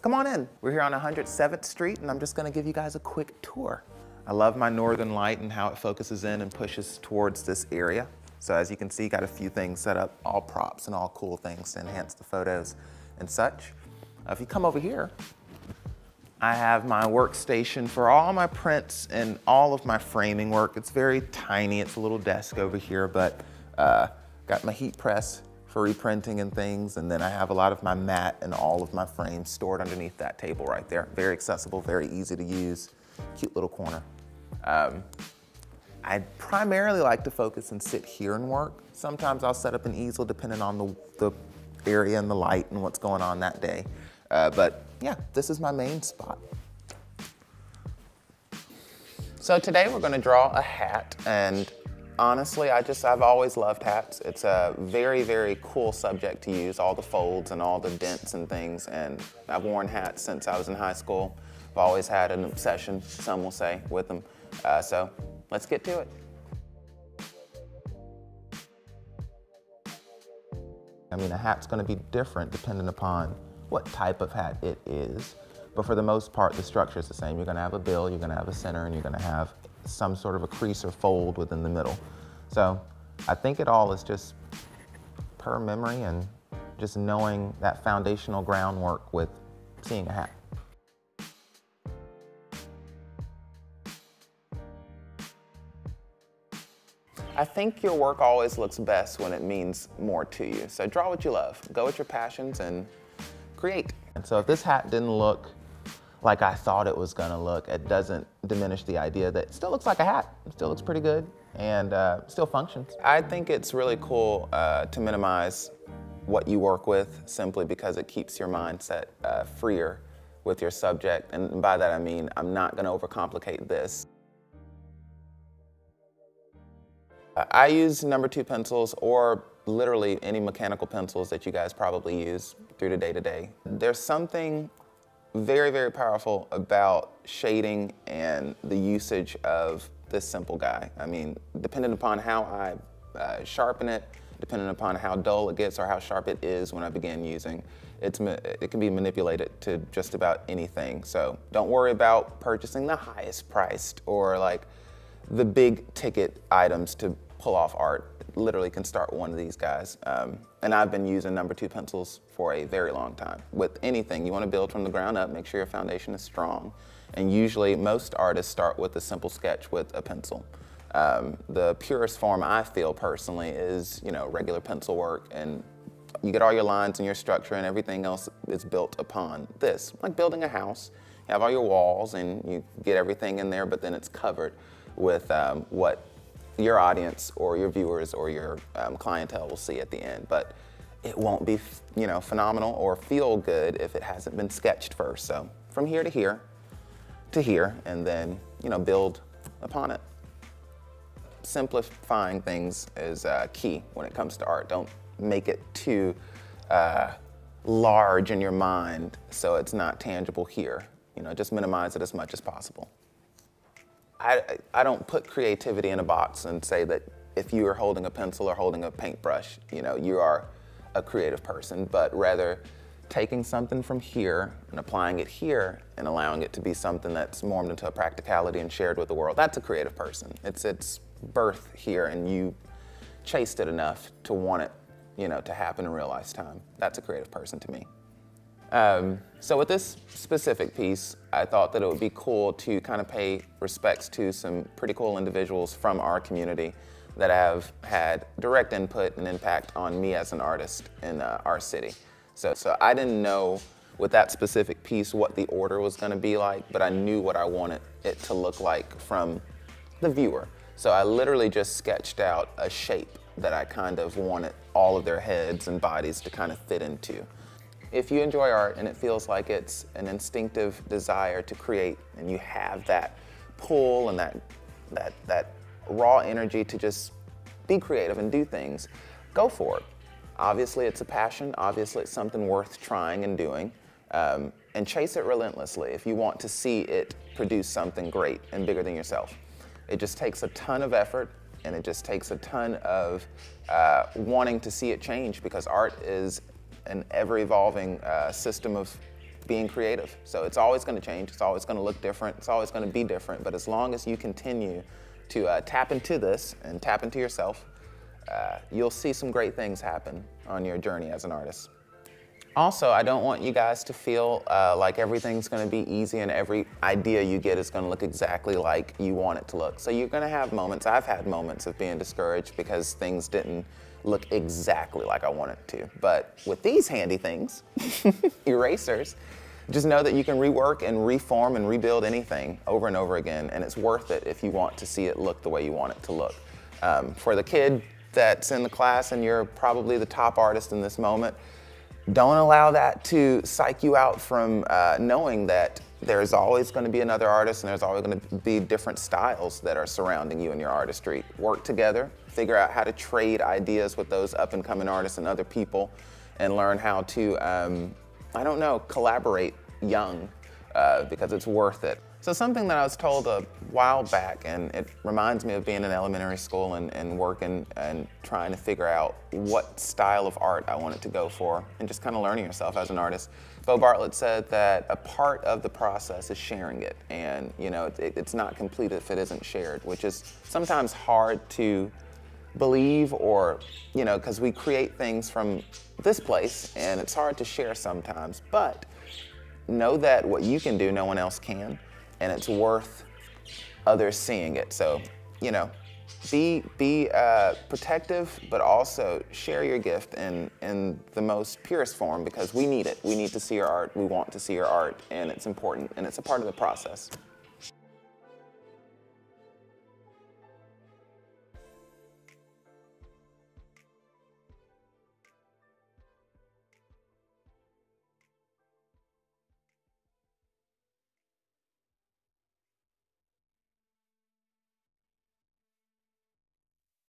come on in. We're here on 107th Street, and I'm just gonna give you guys a quick tour. I love my northern light and how it focuses in and pushes towards this area. So as you can see, got a few things set up, all props and all cool things to enhance the photos and such. If you come over here, I have my workstation for all my prints and all of my framing work. It's very tiny, it's a little desk over here, but got my heat press for reprinting and things, and then I have a lot of my mat and all of my frames stored underneath that table right there. Very accessible, very easy to use, cute little corner. I primarily like to focus and sit here and work. Sometimes I'll set up an easel depending on the area and the light and what's going on that day. But yeah, this is my main spot. So today we're gonna draw a hat, and honestly, I've always loved hats. It's a very, very cool subject to use, all the folds and all the dents and things, and I've worn hats since I was in high school. I've always had an obsession, some will say, with them. So let's get to it. I mean, a hat's gonna be different depending upon what type of hat it is, but for the most part, the structure is the same. You're gonna have a bill, you're gonna have a center, and you're gonna have some sort of a crease or fold within the middle. So I think it all is just per memory and just knowing that foundational groundwork with seeing a hat. I think your work always looks best when it means more to you. So draw what you love, go with your passions and create. And so if this hat didn't look like I thought it was gonna look, it doesn't diminish the idea that it still looks like a hat. It still looks pretty good and still functions. I think it's really cool to minimize what you work with simply because it keeps your mindset freer with your subject. And by that I mean, I'm not gonna overcomplicate this. I use number 2 pencils or literally any mechanical pencils that you guys probably use through the day-to-day. There's something very, very powerful about shading and the usage of this simple guy. I mean, depending upon how I sharpen it, depending upon how dull it gets or how sharp it is when I begin using, it can be manipulated to just about anything. So don't worry about purchasing the highest priced or like the big ticket items to pull off art. Literally can start one of these guys. And I've been using number 2 pencils for a very long time. With anything, you want to build from the ground up, make sure your foundation is strong. And usually most artists start with a simple sketch with a pencil. The purest form I feel personally is, regular pencil work, and you get all your lines and your structure and everything else is built upon this. Like building a house, you have all your walls and you get everything in there, but then it's covered with what your audience or your viewers or your clientele will see at the end. But it won't be, phenomenal or feel good if it hasn't been sketched first. So from here to here, and then, build upon it. Simplifying things is key when it comes to art. Don't make it too large in your mind so it's not tangible here. Just minimize it as much as possible. I don't put creativity in a box and say that if you are holding a pencil or holding a paintbrush, you are a creative person, but rather taking something from here and applying it here and allowing it to be something that's morphed into a practicality and shared with the world. That's a creative person. It's birth here and you chased it enough to want it, to happen in real lifetime. That's a creative person to me. So with this specific piece, I thought that it would be cool to kind of pay respects to some pretty cool individuals from our community that have had direct input and impact on me as an artist in our city. So I didn't know with that specific piece what the order was going to be like, but I knew what I wanted it to look like from the viewer. So I literally just sketched out a shape that I kind of wanted all of their heads and bodies to kind of fit into. If you enjoy art and it feels like it's an instinctive desire to create and you have that pull and that raw energy to just be creative and do things, go for it. Obviously it's a passion, obviously it's something worth trying and doing, and chase it relentlessly if you want to see it produce something great and bigger than yourself. It just takes a ton of effort and it just takes a ton of wanting to see it change, because art is an ever-evolving system of being creative. So it's always going to change, it's always going to look different, it's always going to be different, but as long as you continue to tap into this and tap into yourself, you'll see some great things happen on your journey as an artist. Also, I don't want you guys to feel like everything's going to be easy and every idea you get is going to look exactly like you want it to look. So you're going to have moments, I've had moments of being discouraged because things didn't look exactly like I wanted it to. But with these handy things, erasers, just know that you can rework and reform and rebuild anything over and over again, and it's worth it if you want to see it look the way you want it to look. For the kid that's in the class and you're probably the top artist in this moment, don't allow that to psych you out from knowing that there's always going to be another artist and there's always going to be different styles that are surrounding you and your artistry. Work together, figure out how to trade ideas with those up-and-coming artists and other people, and learn how to, I don't know, collaborate young because it's worth it. So something that I was told a while back, and it reminds me of being in elementary school and working and trying to figure out what style of art I wanted to go for, and just kind of learning yourself as an artist. Bartlett said that a part of the process is sharing it, and you know it's not complete if it isn't shared, which is sometimes hard to believe, or you know, because we create things from this place and it's hard to share sometimes, but know that what you can do, no one else can, and it's worth others seeing it. So, you know, be protective, but also share your gift in the most purest form, because we need it. We need to see your art, we want to see your art, and it's important, and it's a part of the process.